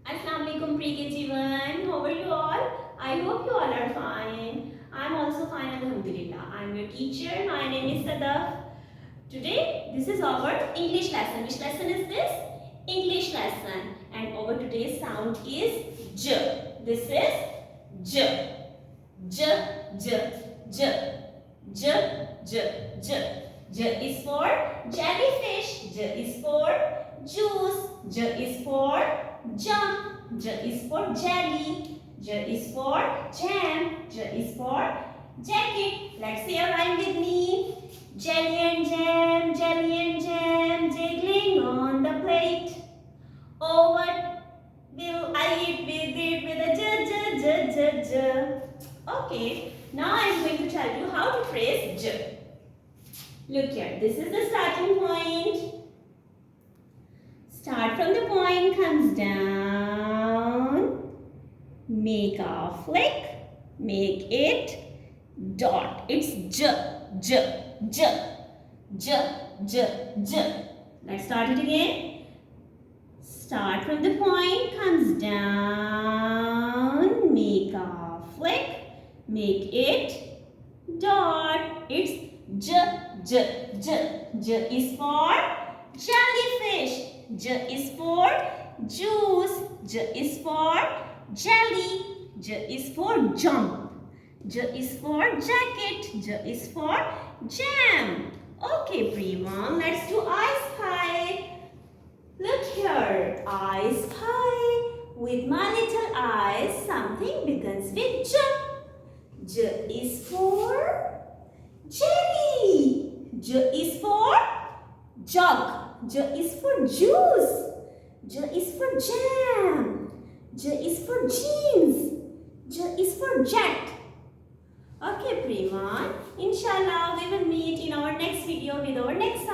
Assalamualaikum pre-KG1. How are you all? I hope you all are fine. I'm also fine, alhamdulillah. I'm your teacher. My name is Sadaf. Today, this is our English lesson. Which lesson is this? English lesson. And our today's sound is J. This is J. J, J, J. J, J, J. J is for jellyfish. J is for juice. J is for jump. J is for jelly. J is for jam. J is for jacket. Let's say a rhyme with me. Jelly and jam, jiggling on the plate. Oh, what will I eat with it with a j. Okay, now I'm going to tell you how to phrase j. Look here, this is the starting point. Start from the point, comes down. Make a flick, make it dot. It's j. Let's start it again. Start from the point, comes down, make a flick, make it dot. It's j. J is for jellyfish. J is for juice. J is for jelly. J is for jump. J is for jacket. J is for jam. Okay, everyone, let's do I spy. Look here, I spy. With my little eyes, something begins with J. J is for jelly. J is for jug. J is for juice. J is for jam. J is for jeans. J is for jet. Okay, everyone. Inshallah, we will meet in our next video with our next